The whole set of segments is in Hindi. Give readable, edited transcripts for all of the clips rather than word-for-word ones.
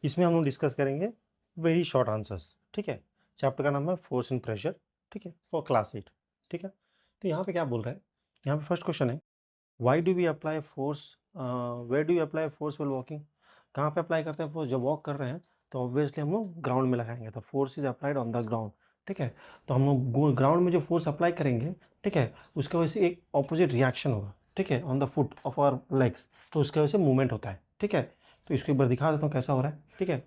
इसमें हम लोग डिस्कस करेंगे वेरी शॉर्ट आंसर्स, ठीक है। चैप्टर का नाम है फोर्स एंड प्रेशर, ठीक है, फॉर क्लास 8, ठीक है। तो यहाँ पे क्या बोल रहा है, यहाँ पे फर्स्ट क्वेश्चन है, why do we apply force, where do you apply force well walking. कहाँ पे अप्लाई करते हैं फोर्स, जब वॉक कर रहे हैं तो ऑब्वियसली हम लोग ग्राउंड में लगाएंगे, तो force is applied on the ground, ठीक है। तो हम लोग ग्राउंड में जो फोर्स अप्लाई करेंगे, ठीक है, उसकी वजह से एक ऑपोजिट रिएक्शन होगा, ठीक है, on the foot of our legs, तो उसकी वजह से मूवमेंट होता है, ठीक है। तो इसको एक बार दिखा देता हूँ कैसा हो रहा है, ठीक है।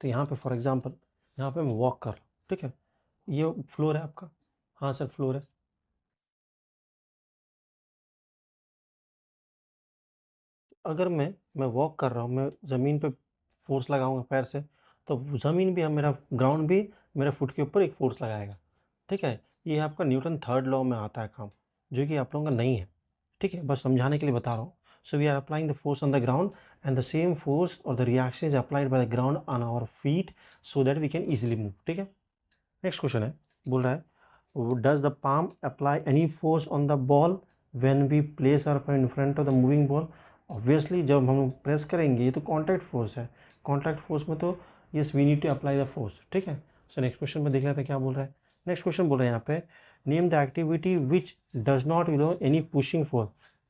तो यहाँ पे फॉर एग्जांपल यहाँ पे मैं वॉक कर रहा हूँ, ठीक है, ये फ्लोर है आपका, हाँ सर फ्लोर है। अगर मैं वॉक कर रहा हूँ, मैं ज़मीन पे फोर्स लगाऊंगा पैर से, तो ज़मीन भी मेरा ग्राउंड भी मेरे फुट के ऊपर एक फोर्स लगाएगा, ठीक है। ये आपका न्यूटन थर्ड लॉ में आता है काम, जो कि आप लोगों का नहीं है, ठीक है, बस समझाने के लिए बता रहा हूँ। So we are applying the force on the ground and the same force और the reaction is applied by the ground on our feet so that we can easily move, ठीक है। नेक्स्ट क्वेश्चन है, बोल रहा है does the palm apply any force on the ball when we place our palm in front of the moving ball. Obviously जब हम प्रेस करेंगे ये तो कॉन्टैक्ट फोर्स है, कॉन्टैक्ट फोर्स में तो yes we need to apply the force, ठीक है। सो नेक्स्ट क्वेश्चन में देख लेते हैं क्या बोल रहा है। नेक्स्ट क्वेश्चन बोल रहा है यहाँ पे, name the activity which does not any pushing force.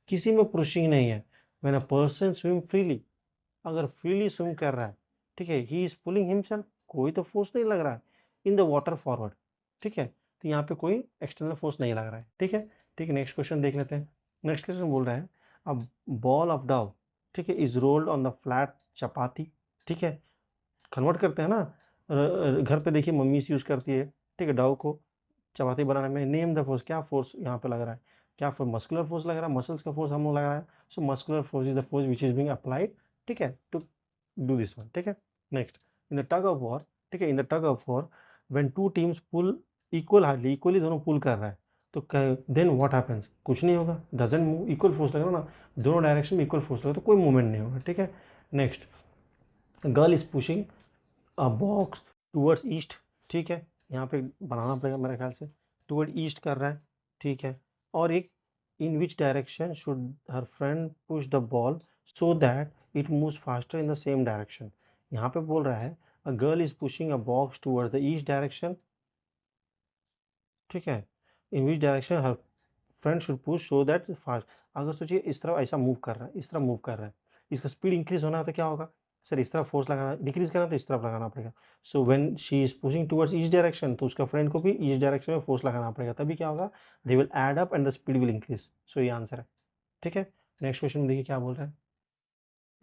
किसी में पुशिंग नहीं है। When a person swim freely, अगर फ्रीली स्विम कर रहा है, ठीक है, ही इज पुलिंग हिमसेल्फ, कोई तो फोर्स नहीं लग रहा है इन द वाटर फॉरवर्ड, ठीक है। तो यहाँ पे कोई एक्सटर्नल फोर्स नहीं लग रहा है, ठीक है। ठीक है, नेक्स्ट क्वेश्चन देख लेते हैं। नेक्स्ट क्वेश्चन बोल रहा है, अब बॉल ऑफ डव, ठीक है, is rolled on the flat chapati, ठीक है। कन्वर्ट करते हैं ना, घर पे देखिए मम्मी यूज़ करती है, ठीक है, डव को चपाती बनाने में। नेम द फोर्स, क्या फोर्स यहाँ पे लग रहा है, क्या फोर्स, मस्कुलर फोर्स लग रहा है, मसल्स का फोर्स हम लोग लग रहा है। So muscular force is the force which is being applied, ठीक है, टू डू दिस वन, ठीक है। Next, in the tug of war, ठीक है, in the tug of war when two teams pull equal, hardly equally दोनों पुल कर रहा है, तो देन व्हाट हैपेंस, कुछ नहीं होगा, डजंट मूव, इक्वल फोर्स लगेगा ना, दोनों डायरेक्शन में इक्वल फोर्स लगेगा तो कोई मूवमेंट नहीं होगा, ठीक है। Next, girl is pushing a box towards east, ठीक है, यहाँ पे बनाना पड़ेगा मेरे ख्याल से, टूवर्ड ईस्ट कर रहा है, ठीक है। और एक, in which direction should her friend push the ball so that it moves faster in the same direction. यहाँ पे बोल रहा है a girl is pushing a box towards the east direction, ठीक है, in which direction her front should push so that fast. अगर सोचिए इस तरफ ऐसा मूव कर रहा है, इस तरफ मूव कर रहा है, इसका स्पीड इंक्रीज होना है तो क्या होगा सर, इस तरफ फोर्स लगाना, डिक्रीज करना तो इस तरफ लगाना पड़ेगा। So when she is pushing towards east direction, तो उसका फ्रेंड को भी ईस्ट डायरेक्शन में फोर्स लगाना पड़ेगा, तभी क्या होगा, they will add up and the speed will increase. So ये आंसर है, ठीक है। नेक्स्ट क्वेश्चन में देखिए क्या बोल रहा है।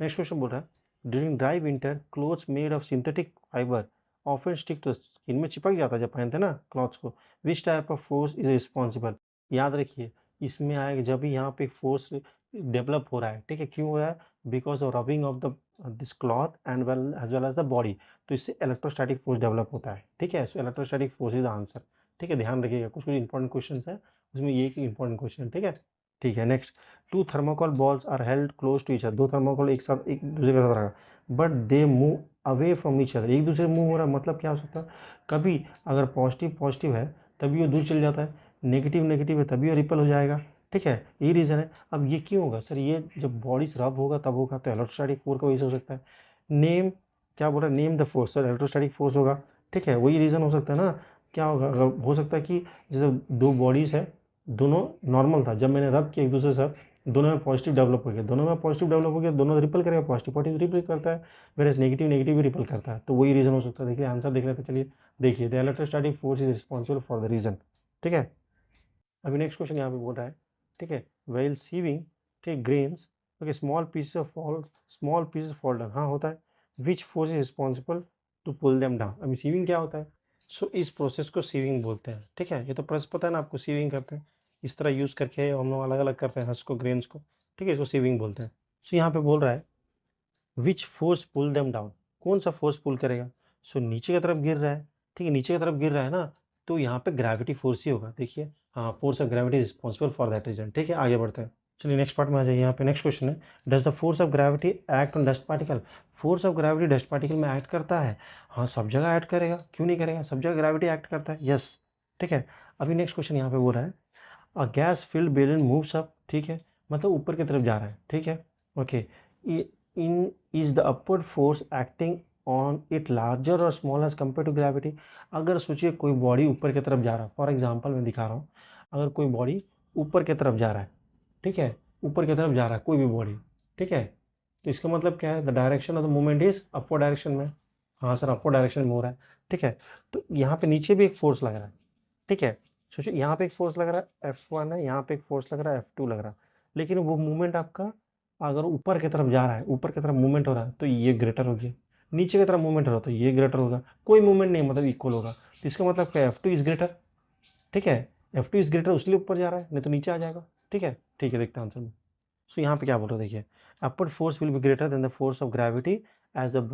नेक्स्ट क्वेश्चन बोल रहा है, during dry winter clothes made of synthetic fibre often stick to skin, में चिपक जाता है जब पहनते हैं ना क्लॉथ्स को, which type of force is responsible. याद रखिए इसमें आएगा जब भी यहाँ पे फोर्स डेवलप हो रहा है, ठीक है, क्यों हो रहा है, because of rubbing of the this cloth and well as well as the body, तो इससे इलेक्ट्रोस्टैटिक फोर्स डेवलप होता है, ठीक है। So electrostatic force is answer, ठीक है, ध्यान रखिएगा, कुछ कुछ इंपॉर्टेंट क्वेश्चन है उसमें, ये एक इंपॉर्टेंट क्वेश्चन, ठीक है। ठीक है, next, two thermocol balls are held close to each other, दो थर्माकोल एक साथ एक दूसरे के साथ रखा, but they move away from each other, एक दूसरे से मूव हो रहा है, मतलब क्या हो सकता है, कभी अगर पॉजिटिव पॉजिटिव है तभी वो दूर चल जाता है, नेगेटिव नेगेटिव है तभी वो रिपल हो जाएगा, ठीक है, यही रीज़न है। अब ये क्यों होगा सर, ये जब बॉडी से रब होगा तब होगा, तो इलेक्ट्रोस्टैटिक फोर्स का वजह से हो सकता है। नेम, क्या बोल रहा है, name the force, sir electrostatic force होगा, ठीक है, वही रीज़न हो सकता है ना। क्या होगा, अगर हो सकता है कि जैसे दो बॉडीज़ है, दोनों नॉर्मल था, जब मैंने रब किया एक दूसरे से, दोनों में पॉजिटिव डेवलप हो गया, दोनों में पॉजिटिव डेवलप हो गया, दोनों रिपल करेगा, पॉजिटिव पॉजिटिव रिपल करता है, मेरे नेगेटिव नेगेटिव भी रिपल करता है, तो वही रीज़न हो सकता है। देखिए आंसर देख लेते, चलिए देखिए, the electrostatic force is responsible for the reason, ठीक है। अभी नेक्स्ट क्वेश्चन यहाँ पे बोल रहा है, ठीक है, वेल सीविंग, ठीक, grains, okay, small pieces of fall, small pieces fall down, हाँ होता है, which force is responsible to pull them down. अभी सीविंग क्या होता है, सो इस प्रोसेस को सीविंग बोलते हैं, ठीक है, ये तो प्रोसेस पता है ना आपको, सीविंग करते हैं इस तरह यूज़ करके हम लोग अलग अलग करते हैं हंस को, ग्रेन्स को, ठीक है, इसको सीविंग बोलते हैं। सो यहाँ पे बोल रहा है which force pull them down, कौन सा फोर्स पुल करेगा, सो नीचे की तरफ गिर रहा है, ठीक है, नीचे की तरफ गिर रहा है ना, तो यहाँ पे ग्रेविटी फोर्स ही होगा, देखिए, हाँ, force of gravity responsible for that reason, ठीक है, आगे बढ़ते हैं। चलिए नेक्स्ट पार्ट में आ जाइए, यहाँ पे नेक्स्ट क्वेश्चन है, does the force of gravity act on dust particle. Force of gravity dust particle में एक्ट करता है, हाँ सब जगह एक्ट करेगा, क्यों नहीं करेगा, सब जगह ग्रेविटी एक्ट करता है, यस, ठीक है। अभी नेक्स्ट क्वेश्चन यहाँ पे बोल रहा है, a gas filled balloon moves up, ठीक है, मतलब ऊपर की तरफ जा रहा है, ठीक है, okay, in is the upward force acting on it larger or small as compare to gravity. अगर सोचिए कोई बॉडी ऊपर की तरफ जा रहा है, फॉर एग्जाम्पल मैं दिखा रहा हूँ, अगर कोई बॉडी ऊपर की तरफ जा रहा है, ठीक है, ऊपर की तरफ जा रहा है कोई भी बॉडी, ठीक है, तो इसका मतलब क्या है, the direction of the movement is upward direction में। हाँ सर, अपवर्ड डायरेक्शन में हो रहा है, ठीक है। तो यहाँ पे नीचे भी एक फोर्स लग रहा है, ठीक है। सोचिए यहाँ पे एक फोर्स लग रहा है F1 है, यहाँ पे एक फोर्स लग रहा है F2 लग रहा है, लेकिन वो मूवमेंट आपका अगर ऊपर की तरफ जा रहा है, ऊपर की तरफ मूवमेंट हो रहा है तो ये ग्रेटर हो गया, नीचे की तरफ मूवमेंट हो रहा है तो ये ग्रेटर होगा, कोई मूवमेंट नहीं मतलब इक्वल होगा, तो इसका मतलब क्या, F2 इज ग्रेटर, ठीक है। F2 इज ग्रेटर इसलिए ऊपर जा रहा है, नहीं तो नीचे आ जाएगा, ठीक है। ठीक है, देखते हैं आंसर में। सो यहाँ पे क्या बोल रहे हो, देखिए, upward force will be greater than the force of gravity as the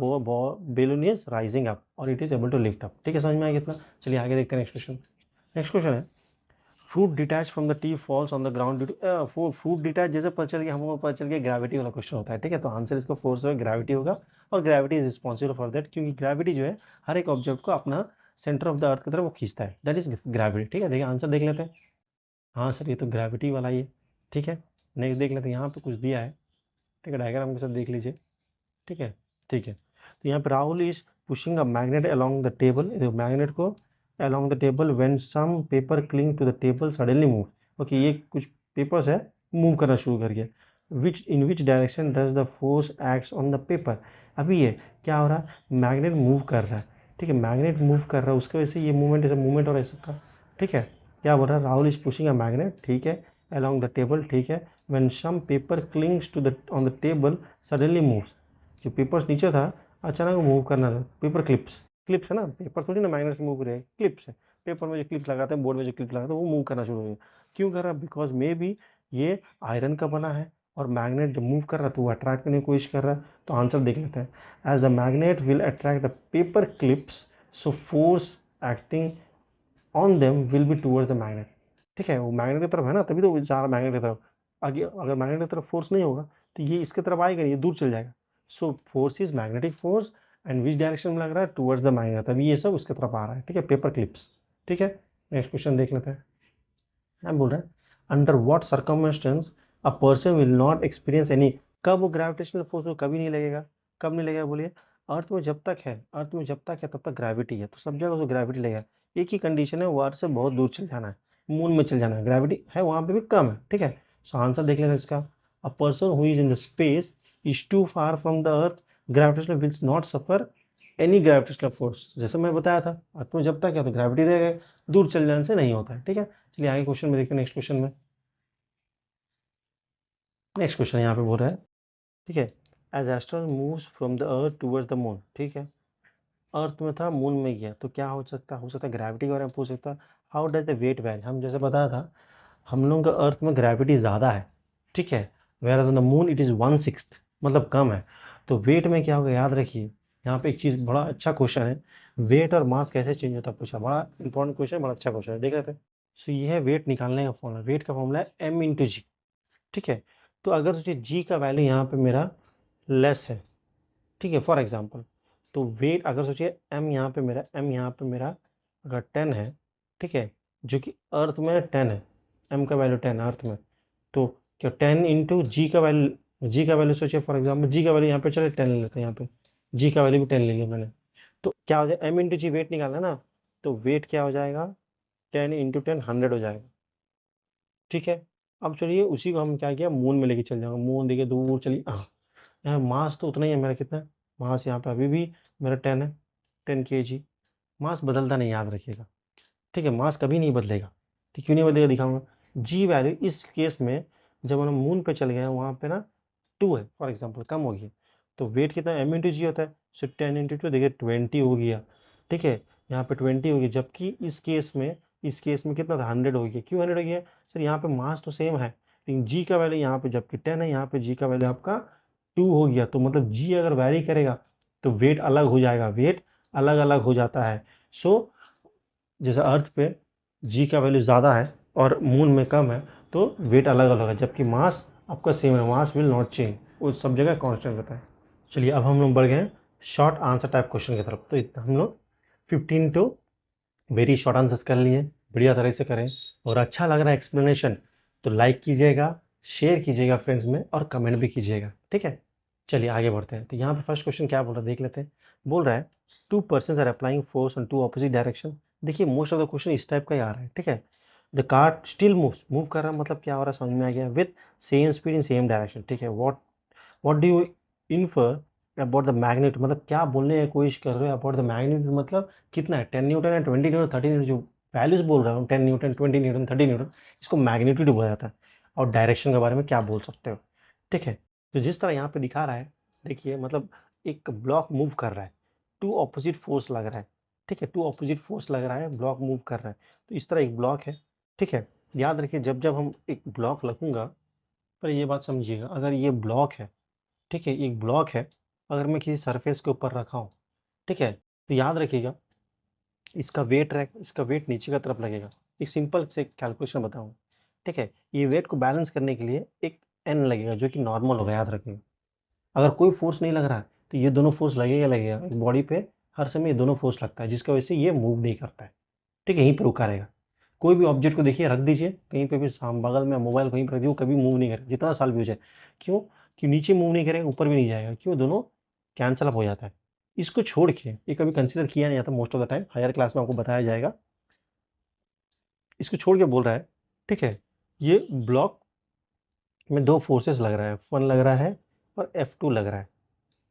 balloon is rising up और it is able to lift up. ठीक है, समझ में आया कितना। चलिए आगे देखते हैं नेक्स्ट क्वेश्चन। नेक्स्ट क्वेश्चन है, fruit detach from the tree falls on the ground due to, fruit detach जैसे पता चल गया, हम लोग पता चल गया ग्रेविटी वाला क्वेश्चन होता है, ठीक है। तो आंसर इसका फोर्स है ग्रेविटी होगा, और gravity is responsible for that, क्योंकि ग्रेविटी जो है हर एक ऑब्जेक्ट को अपना सेंटर ऑफ द अर्थ की तरफ वो खींचता है, दैट इज ग्रेविटी। ठीक है, देखिए आंसर देख लेते हैं। हाँ सर, ये तो ग्रेविटी वाला ही है, ठीक है। नेक्स्ट देख लेते हैं, यहाँ पे कुछ दिया है, ठीक है, डायग्राम के साथ देख लीजिए, ठीक है। ठीक है, तो यहाँ पे Rahul is pushing a magnet along the table, magnet को along the table when some paper cling to the table suddenly move. Okay, ये कुछ पेपर्स है मूव करना शुरू कर गया, which direction does the force acts on the paper. अभी ये क्या हो रहा है, मैग्नेट मूव कर रहा है, ठीक है, मैग्नेट मूव कर रहा है, उसकी वजह से ये मूवमेंट ऐसा मूवमेंट हो रहा है सबका, ठीक है। क्या बोल रहा है, Rahul is pushing a magnet, ठीक है, अलॉन्ग द टेबल, ठीक है, when some paper clings to the on the table suddenly moves. जो पेपर्स नीचे था अचानक मूव करना था, पेपर क्लिप्स, क्लिप्स है ना, पेपर थोड़ी ना मैग्नेट से मूव करेगा, क्लिप्स है, पेपर में जो क्लिप्स लगाते हैं, बोर्ड में जो क्लिप लगाते हैं वो मूव करना शुरू हो गया। क्यों कर रहा है, बिकॉज मे बी ये आयरन का बना है, और मैग्नेट जब मूव कर रहा है तो वो अट्रैक्ट करने की कोशिश कर रहा है। तो आंसर देख लेते हैं, as the magnet will attract the paper clips, so force acting on them will be towards the magnet. ठीक है, वो मैग्नेट की तरफ है ना, तभी तो जा रहा मैग्नेट की तरफ। आगे अगर मैग्नेट की तरफ फोर्स नहीं होगा तो ये इसकी तरफ आएगा, ये दूर चल जाएगा। So force is magnetic force and which direction में लग रहा है, टूवर्ड्स द मैग्नेट, तभी ये सब उसकी तरफ आ रहा है, ठीक है, पेपर क्लिप्स। ठीक है, नेक्स्ट क्वेश्चन देख लेते हैं। क्या बोल रहा है, under what circumstance a person will not experience any, कब वो ग्रेविटेशनल फोर्स को कभी नहीं लगेगा, कब नहीं लगेगा बोलिए, अर्थ में जब तक है, अर्थ में जब तक है तब तक ग्रेविटी है, तो सब जगह उसको ग्रेविटी लगेगा। एक ही कंडीशन है, वो अर्थ से बहुत दूर चल जाना है, मून में चल जाना है, ग्रेविटी है वहाँ पे भी कम है, ठीक है। सो आंसर देख लेते हैं इसका, a person who is in the space is too far from the earth gravitational will not suffer any gravitational force. जैसे मैं बताया था, अर्थ में जब तक है तो ग्रेविटी रहेगा, दूर चल जाने से नहीं होता है, ठीक है। चलिए आगे क्वेश्चन में देखते हैं, नेक्स्ट क्वेश्चन में। नेक्स्ट क्वेश्चन यहाँ पे बोल रहा है, ठीक है, as astronaut moves from the earth towards the moon, ठीक है, अर्थ में था मून में गया, तो क्या हो सकता है ग्रेविटी के बारे में पूछ सकता है। How does the weight vary, हम जैसे बताया था, हम लोगों का अर्थ में ग्रेविटी ज़्यादा है, ठीक है, where on the moon it is 1/6, मतलब कम है। तो वेट में क्या होगा, याद रखिए, यहाँ पे एक चीज़, बड़ा अच्छा क्वेश्चन है, वेट और मास कैसे चेंज होता है पूछा, बड़ा इंपॉर्टेंट क्वेश्चन, बड़ा अच्छा क्वेश्चन है, देख लेते हैं। सो ये है वेट निकालने का फॉर्मूला, वेट का फॉर्मूला है m/g, ठीक है। तो अगर सोचिए जी का वैल्यू यहाँ पे मेरा लेस है, ठीक है, फॉर एग्जांपल, तो वेट अगर सोचिए एम यहाँ पे मेरा अगर 10 है, ठीक है, जो कि अर्थ में 10 है, एम का वैल्यू 10 अर्थ में, तो क्या 10 इंटू जी का वैल्यू सोचिए, फॉर एग्जाम्पल जी का वैल्यू यहाँ पे चले 10 ले लेते हैं, यहाँ पे जी का वैल्यू भी 10 ले लिया मैंने, तो क्या हो जाए, एम इंटू जी वेट निकालना है ना, तो वेट क्या हो जाएगा, 10 इंटू 10 100 हो जाएगा, ठीक है। अब चलिए उसी को हम क्या किया, मून में लेके चल जाऊंगा, मून देखिए दूर चली, हाँ, यहाँ मास तो उतना ही है मेरा, कितना है मास यहाँ पे अभी भी मेरा 10 है, 10 kg। मास बदलता नहीं, याद रखिएगा, ठीक है, मास कभी नहीं बदलेगा, ठीक, क्यों नहीं बदलेगा दिखाऊंगा। जी वैल्यू इस केस में जब हम मून पे चल गए हैं वहाँ पे ना 2 है फॉर एग्जाम्पल, कम हो गई, तो वेट कितना m/g होता है, सो 10 × 2 देखिए 20 हो गया, ठीक है, यहाँ पे 20 हो गया, जबकि इस केस में कितना था, 100 हो गया। क्यों 100 हो गया, सर यहाँ पे मास तो सेम है, लेकिन जी का वैल्यू यहाँ पे जबकि 10 है, यहाँ पे जी का वैल्यू आपका 2 हो गया, तो मतलब जी अगर वैरी करेगा तो वेट अलग हो जाएगा, वेट अलग अलग हो जाता है। सो जैसे अर्थ पे जी का वैल्यू ज़्यादा है और मून में कम है, तो वेट अलग अलग है, जबकि मास आपका सेम है, मास विल नॉट चेंज, वो सब जगह कांस्टेंट रहता है। चलिए अब हम लोग बढ़ गए शॉर्ट आंसर टाइप क्वेश्चन की तरफ, तो इतना हम लोग 15 टू वेरी शॉर्ट आंसर्स कर लिए, बढ़िया तरह से करें, और अच्छा लग रहा है एक्सप्लेनेशन तो लाइक कीजिएगा, शेयर कीजिएगा फ्रेंड्स में, और कमेंट भी कीजिएगा, ठीक है। चलिए आगे बढ़ते हैं। तो यहाँ पे फर्स्ट क्वेश्चन क्या बोल रहा है देख लेते हैं। बोल रहा है 2 persons are applying force on 2 opposite direction. देखिए मोस्ट ऑफ द क्वेश्चन इस टाइप का ही आ रहा है, ठीक है। द कार स्टिल मूव कर रहा है, मतलब क्या हो रहा है समझ में आ गया, with same speed in same direction, ठीक है। What do you infer about the magnet, मतलब क्या बोलने की कोशिश कर रहे हो अबाउट द मैग्नेट, मतलब कितना है 10 न्यूटन है, 20 न्यूटन, 30 न्यूटन, जो वैल्यूज बोल रहा हूँ 10 न्यूटन, 20 न्यूटन, 30 न्यूटन, इसको मैग्नीट्यूड बोला जाता है। और डायरेक्शन के बारे में क्या बोल सकते हो, ठीक है। तो जिस तरह यहाँ पे दिखा रहा है, देखिए मतलब एक ब्लॉक मूव कर रहा है, टू ऑपोजिट फोर्स लग रहा है, ठीक है, टू ऑपोजिट फोर्स लग रहा है, ब्लॉक मूव कर रहा है। तो इस तरह एक ब्लॉक है, ठीक है। याद रखिए जब जब हम एक ब्लॉक लगूंगा, पर ये बात समझिएगा, अगर ये ब्लॉक है, ठीक है, एक ब्लॉक है, अगर मैं किसी सरफेस के ऊपर रखा हूँ, ठीक है, तो याद रखिएगा इसका वेट नीचे की तरफ लगेगा। एक सिंपल से कैलकुलेशन बताऊँ, ठीक है। ये वेट को बैलेंस करने के लिए एक एन लगेगा जो कि नॉर्मल होगा, याद रखिएगा। अगर कोई फोर्स नहीं लग रहा है तो ये दोनों फोर्स लगेगा एक बॉडी पे, हर समय ये दोनों फोर्स लगता है, जिसकी वजह से ये मूव नहीं करता है, ठीक है, यहीं पर रुका रहेगा। कोई भी ऑब्जेक्ट को देखिए रख दीजिए कहीं पे भी, बगल में मोबाइल कहीं पर रख दीजिए, वो कभी मूव नहीं करेगा जितना साल भी हो जाए। क्यों? कि नीचे मूव नहीं करेगा, ऊपर भी नहीं जाएगा, क्यों, दोनों कैंसल अप हो जाता है। इसको छोड़ के ये कभी कंसिडर किया नहीं जाता, most of the time higher class में आपको बताया जाएगा। इसको छोड़ के बोल रहा है, ठीक है, ये ब्लॉक में दो फोर्सेस लग रहा है, F1 लग रहा है और F2 लग रहा है।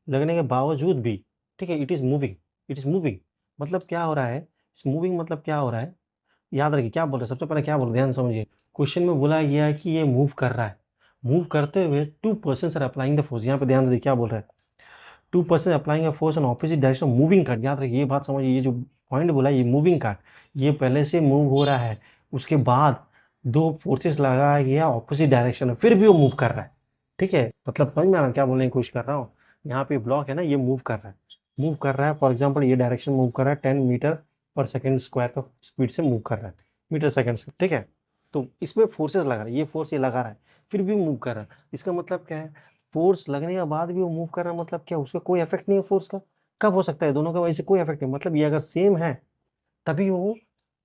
लगने के बावजूद भी, ठीक है, इट इज़ मूविंग मतलब क्या हो रहा है, इस मूविंग मतलब क्या हो रहा है, याद रखिए क्या बोल रहे हैं, सबसे पहले क्या बोल रहे हैं, ध्यान समझिए। क्वेश्चन में बोला गया है कि ये मूव कर रहा है, मूव करते हुए 2 person are applying the force. यहाँ पे ध्यान दीजिए क्या बोल रहा है, 2 person applying a force on opposite direction moving cart. याद रखिए ये बात समझिए, ये जो पॉइंट बोला है, ये मूविंग कार्ड, ये पहले से मूव हो रहा है, उसके बाद दो फोर्सेस लगाया गया ऑपोजिट डायरेक्शन में, फिर भी वो मूव कर रहा है, ठीक है। मतलब समझ में आ रहा है क्या बोलने की कोशिश कर रहा हूँ। यहाँ पे ब्लॉक है ना, ये मूव कर रहा है, फॉर एग्जाम्पल ये डायरेक्शन मूव कर रहा है 10 मीटर पर सेकेंड स्क्वायर का स्पीड से मूव कर रहा है, मीटर सेकेंड से, ठीक है। तो इसमें फोर्सेस लगा रहा है, ये फोर्स ये लगा रहा है, फिर भी मूव कर रहा है। इसका मतलब क्या है, फोर्स लगने के बाद भी वो मूव कर रहा है, मतलब क्या, उसका कोई इफेक्ट नहीं है फोर्स का। कब हो सकता है, दोनों का वजह से कोई इफेक्ट नहीं, मतलब ये अगर सेम है तभी वो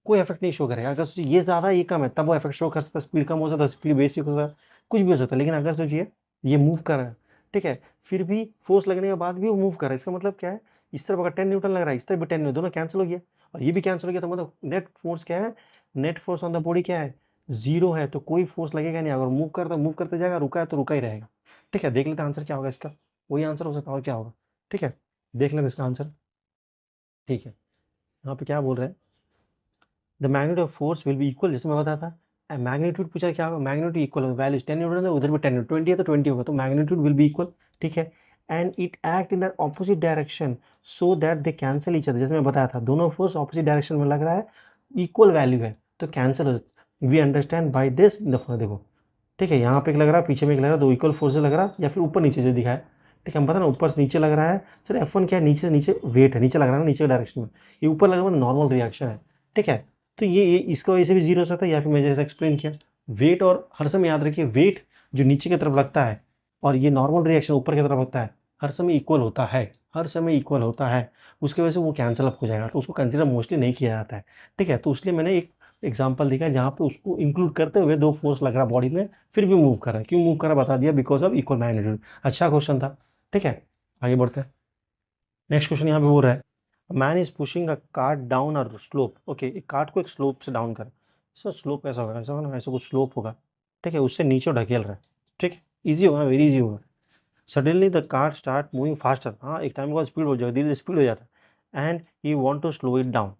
कोई इफेक्ट नहीं शो करेगा। अगर सोचिए ये ज़्यादा ये कम है तब वो इफेक्ट शो कर सकता है, स्पीड कम हो सकता है, स्पीड बेसिक हो सकता है, कुछ भी हो सकता है। लेकिन अगर सोचिए ये मूव कर रहा है, ठीक है, फिर भी फोर्स लगने के बाद भी वो मूव कर रहा है, इसका मतलब क्या है, इस तरफ अगर 10 न्यूटन लग रहा है, इस तरफ भी 10 न्यूटन, दोनों कैंसिल हो गया और ये भी कैंसिल हो गया, तो मतलब नेट फोर्स क्या है, net force on the body क्या है, जीरो है। तो कोई फोर्स लगेगा नहीं, अगर मूव करते जाएगा, रुका है तो रुका ही रहेगा, ठीक है। देख लेते हैं आंसर क्या होगा इसका, वही आंसर हो सकता है और क्या होगा, ठीक है। देख लेते हैं इसका आंसर, ठीक है। यहाँ पे क्या बोल रहे हैं, the magnitude of force will B equal, जैसे मैं बताया था, मैग्नीट्यूड पूछा क्या होगा, मैग्नीट्यूड इक्वल होगा, वैल्यूज 10 न्यूटन है, उधर भी 10 न्यूटन, 20 है तो 20 होगा, तो मैग्नीट्यूड विल बी इक्वल, ठीक है। And it act in the opposite direction so that they cancel each other, जैसे मैं बताया था दोनों फोर्स ऑपोजिट डायरेक्शन में लग रहा है, इक्वल वैल्यू है तो कैंसिल हो, वी अंडरस्टैंड बाई दिस देखो, ठीक है, यहाँ पे एक लग रहा है, पीछे में एक लग रहा है, दो इक्वल फोर्स लग रहा है, या फिर ऊपर नीचे जो दिखा है, ठीक है, हम पता ना ऊपर से नीचे लग रहा है। सर F1 क्या है, नीचे से नीचे वेट है, नीचे लग रहा है ना, नीचे डायरेक्शन में, ये ऊपर लगा हुआ नॉर्मल रिएक्शन है, ठीक है। तो ये इसका वजह से भी जीरो हो सकता है, या फिर मैं जैसे एक्सप्लेन किया, वेट, और हर समय याद रखिए वेट जो नीचे की तरफ लगता है और ये नॉर्मल रिएक्शन ऊपर की तरफ लगता है, हर समय इक्वल होता है, हर समय इक्वल होता है, उसकी वजह से वो कैंसिल अप हो जाएगा, तो उसको कंसिडर मोस्टली नहीं किया जाता है, ठीक है। तो इसलिए मैंने एक एग्जाम्पल दिखा है जहाँ पे उसको इंक्लूड करते हुए दो फोर्स लग रहा है बॉडी में, फिर भी मूव कर रहा है, क्यों मूव कर रहा है बता दिया, बिकॉज ऑफ इक्वल मैग्नीट्यूड। अच्छा क्वेश्चन था, ठीक है। आगे बढ़ते हैं, नेक्स्ट क्वेश्चन यहाँ पे हो रहा है, man is pushing a cart down a slope, okay, एक कार्ट को एक स्लोप से डाउन कर, सर स्लोप कैसा होगा, ऐसा होगा ना, ऐसा कुछ स्लोप होगा, ठीक है, उससे नीचे ढकेल रहा है, ठीक है, ईजी होगा, वेरी ईजी होगा। Suddenly the car start moving faster, हाँ एक टाइम के बाद स्पीड हो जाएगा, धीरे धीरे स्पीड हो जाता है, and you want to slow it down,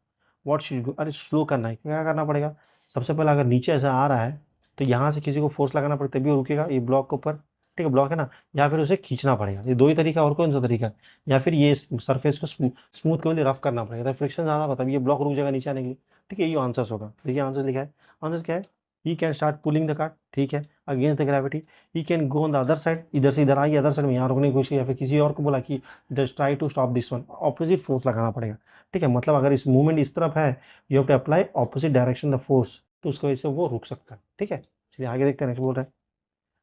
what should do, अरे स्लो करना है, क्या करना पड़ेगा, सबसे पहले अगर नीचे ऐसा आ रहा है तो यहाँ से किसी को फोर्स लगाना पड़ेगा तभी वो रुकेगा, ये ब्लॉक के ऊपर, ठीक है, ब्लॉक है ना, या फिर उसे खींचना पड़ेगा, ये दो ही तरीका, और कौन सा तरीका है, या फिर ये सरफेस को स्मूथ के लिए रफ करना पड़ेगा, तो फ्रिक्शन ज़्यादा होता है, ये ब्लॉक रुक जाएगा नीचे आने के लिए, ठीक है, ये आंसर्स होगा। देखिए आंसर लिखा है, आंसर क्या है, he can start pulling the cart, ठीक है, against the gravity, he can go on the other side, इधर से इधर आई, अदर साइड में यहाँ रुकने की कोशिश, या फिर किसी और को बोला कि just try to stop this one, opposite force लगाना पड़ेगा, ठीक है। मतलब अगर इस मूवमेंट इस तरफ है, you have to apply opposite direction the force, तो उसकी वजह से वो रुक सकता है, ठीक है। चलिए आगे देखते हैं, नेक्स्ट बोल रहे हैं,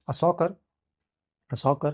a soccer soccer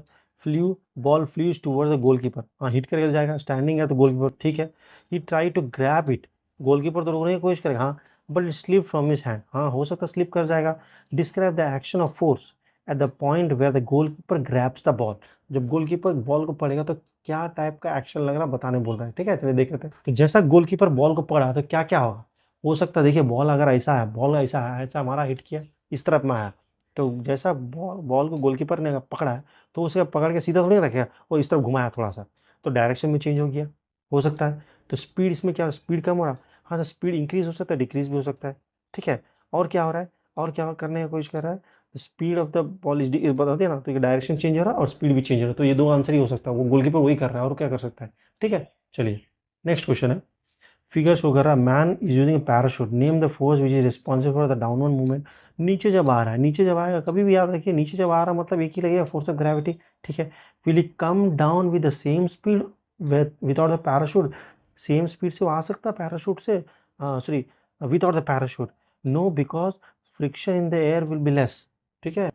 flew ball flies towards the goalkeeper, हाँ हिट करके जाएगा, स्टैंडिंग है तो गोलकीपर, ठीक है, he try to grab it, goalkeeper तो रोकने की कोशिश करेगा, हाँ, but slip from his hand, हाँ हो सकता है स्लिप कर जाएगा। Describe the action of force at the point where the goalkeeper grabs the ball, जब गोलकीपर बॉल को पकड़ेगा तो क्या टाइप का एक्शन लग रहा बताने बोल रहा है, ठीक है। चलिए देख लेते हैं। तो जैसा गोलकीपर बॉल को पकड़ा तो क्या क्या होगा, हो सकता है देखिए बॉल अगर ऐसा है, बॉल ऐसा है, ऐसा हमारा हिट किया, इस तरफ में आया, तो जैसा बॉल को गोलकीपर ने अगर पकड़ा है तो उसे पकड़ के सीधा थोड़ी रखेगा, वो इस तरफ घुमाया थोड़ा सा, तो डायरेक्शन में चेंज हो गया, हो सकता है। तो स्पीड इसमें क्या, स्पीड कम हो रहा, हाँ सर स्पीड इंक्रीज हो सकता है, डिक्रीज भी हो सकता है, ठीक है। और क्या हो रहा है, और क्या करने की कोशिश कर रहा है, speed of the ball is बता दिया ना, तो ये डायरेक्शन चेंज हो रहा है और स्पीड भी चेंज हो रहा है, तो ये दो आंसर ही हो सकता है, वो गोलकीपर वही कर रहा है और क्या कर सकता है, ठीक है। चलिए नेक्स्ट क्वेश्चन है, फिगर शो कर रहा है, man is using a parachute, name the force which is responsible for the downward movement. नीचे जब आ रहा है, नीचे जब आएगा कभी भी याद रखिए, नीचे जब आ रहा है मतलब एक ही लगेगा, फोर्स ऑफ ग्रेविटी, ठीक है। Will it come down with the same speed without the parachute, same speed से वो आ सकता है पैराशूट से, sorry without the parachute, no because friction in the air will be less, ठीक है।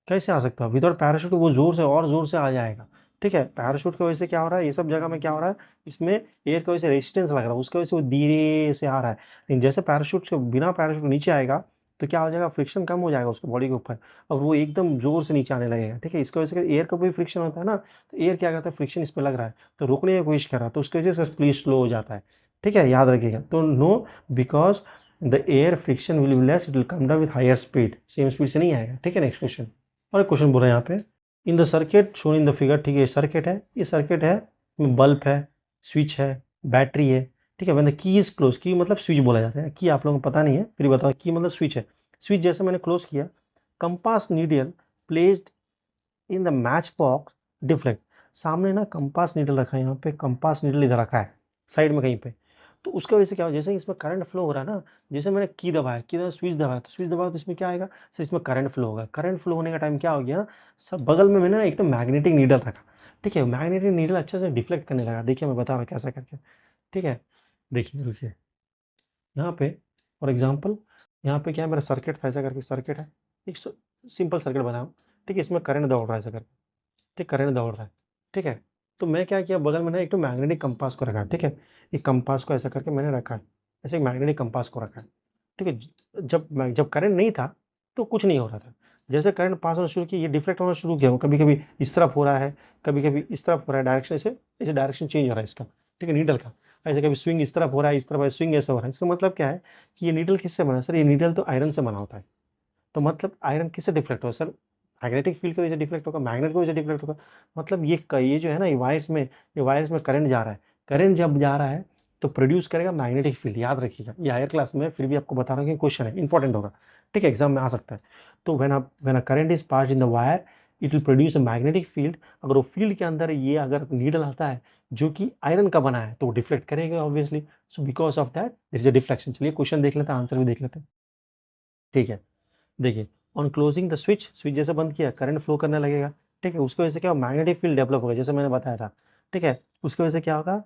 कैसे आ सकता है विदाउट पैराशूट, वो जोर से और जोर से आ जाएगा, ठीक है। पैराशूट की वजह से क्या हो रहा है, ये सब जगह में क्या हो रहा है, इसमें एयर की वजह से रेजिस्टेंस लग रहा है, उसकी वजह से वो धीरे से आ रहा है, लेकिन जैसे पैराशूट से बिना पैराशूट नीचे आएगा तो क्या हो जाएगा, फ्रिक्शन कम हो जाएगा उसके बॉडी के ऊपर, और वो एकदम जोर से नीचे आने लगेगा, ठीक है। इसकी वजह से एयर का भी फ्रिक्शन होता है ना, तो एयर क्या करता है, फ्रिक्शन इस पर लग रहा है तो रोकने की कोशिश कर रहा है, तो उसकी वजह से स्पीड स्लो हो जाता है, ठीक है, याद रखिएगा। तो no because the air friction will be less, it will come down with higher speed, same speed से नहीं आएगा, ठीक है। नेक्स्ट क्वेश्चन, और एक क्वेश्चन बोला यहाँ पे, in the circuit shown in the figure, ठीक है, सर्किट है, ये सर्किट है, बल्ब है, स्विच है, बैटरी है, ठीक है। When the key is close, की मतलब स्विच बोला जाता है, की आप लोगों को पता नहीं है फिर बताओ, की मतलब स्विच है, स्विच जैसे मैंने क्लोज किया, compass needle placed in the match box deflect, सामने ना कंपास नीडल रखा है, यहाँ पे कंपास नीडल इधर रखा है साइड में कहीं पे, तो उसका वजह से क्या हो, जैसे इसमें करंट फ्लो हो रहा है ना, जैसे मैंने की दबाया, की दबाया, स्विच दबाया, तो स्विच दबाया तो इसमें क्या आएगा सर, इसमें करंट फ्लो होगा, करंट फ्लो होने का टाइम क्या हो गया, सब बगल में मैंने एक तो मैग्नेटिक नीडल रखा, ठीक है, मैग्नेटिक नीडल अच्छे से डिफ्लेक्ट करने लगा, देखिए मैं बता रहा हूँ कैसा करके, ठीक है। देखिए रुकिए, यहाँ पे फॉर एग्जाम्पल, यहाँ पे क्या है, मेरा सर्किट था, ऐसा करके सर्किट है, एक सिंपल सर्किट बनाया, ठीक है, इसमें करंट दौड़ रहा है ऐसा करके, ठीक, करंट दौड़ रहा है, ठीक है। तो मैं क्या किया, बगल में ना एक तो मैग्नेटिक कंपास को रखा है, ठीक है, एक कंपास को ऐसा करके मैंने रखा है, ऐसे एक मैग्नेटिक कंपास को रखा है, ठीक है। जब करंट नहीं था तो कुछ नहीं हो रहा था, जैसे करंट पास होना शुरू किया, ये डिफ्लेक्ट होना शुरू किया, वो कभी कभी इस तरफ हो रहा है, कभी कभी इस तरफ हो रहा है, डायरेक्शन ऐसे ऐसे डायरेक्शन चेंज हो रहा है इसका, ठीक है, नीडल का, ऐसे कभी स्विंग इस तरफ हो रहा है, इस तरफ स्विंग ऐसा हो रहा है, इसका मतलब क्या है कि ये नीडल किससे बना है सर, ये नीडल तो आयरन से बना होता है, तो मतलब आयरन किससे डिफ्लेक्ट होगा सर, मैग्नेटिक फील्ड की वजह से डिफ्लेक्ट होगा, मैग्नेट की वजह से डिफ्लेक्ट होगा, मतलब ये जो है ना, ये वायर्स में करंट जा रहा है, करंट जब जा रहा है तो प्रोड्यूस करेगा मैग्नेटिक फील्ड, याद रखिएगा, ये हायर क्लास में फिर भी आपको बता रहा हूँ कि क्वेश्चन है, इंपॉर्टेंट होगा, ठीक है, एग्जाम में आ सकता है। तो when a current is pass in the wire, it will produce a magnetic field, अगर वो फील्ड के अंदर ये अगर नीडल आता है जो कि आयरन का बना है तो वो डिफ्लेक्ट करेगा obviously, so because of that there is a deflection. चलिए क्वेश्चन देख लेते हैं, आंसर भी देख लेते हैं, ठीक है। देखिए, on closing the switch, switch जैसे बंद किया करंट फ्लो करने लगेगा, ठीक है, उसकी वजह से क्या होगा, मैग्नेटिक फील्ड डेवलप होगा जैसे मैंने बताया था, ठीक है। उसकी वजह से क्या होगा,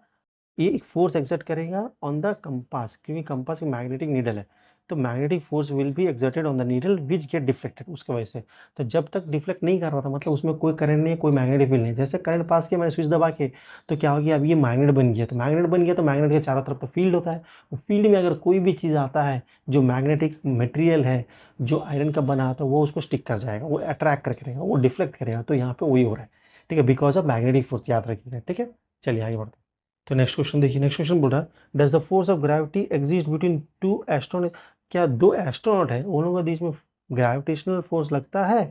ये एक फोर्स एक्सर्ट करेगा ऑन द कंपास, क्योंकि कंपास एक मैग्नेटिक नीडल है, तो magnetic force will be exerted on the needle which get deflected, उसकी वजह से। तो जब तक डिफ्लेक्ट नहीं कर रहा था मतलब उसमें कोई करंट नहीं है, कोई मैग्नेटिक फील्ड नहीं है, जैसे करंट पास किया मैंने स्विच दबा के, तो क्या हो गया, अब ये मैग्नेट बन गया, तो मैग्नेट बन गया तो मैग्नेट के चारों तरफ तो फील्ड होता है, वो फील्ड में अगर कोई भी चीज़ आता है जो मैग्नेटिक मटेरियल है, जो आयरन का बना है, तो वो उसको स्टिक कर जाएगा, वो अट्रैक्ट करके रहेगा, वो डिफ्लेक्ट करेगा, तो यहाँ पे वही हो रहा है, ठीक है, बिकॉज ऑफ मैग्नेटिक फोर्स, याद रखिएगा, ठीक है। चलिए आगे बढ़ते हैं। तो नेक्स्ट क्वेश्चन देखिए, नेक्स्ट क्वेश्चन बोल रहा है, does the force of gravity exist between two astronaut, क्या दो एस्ट्रोनॉट है उन लोगों के बीच में ग्रेविटेशनल फोर्स लगता है,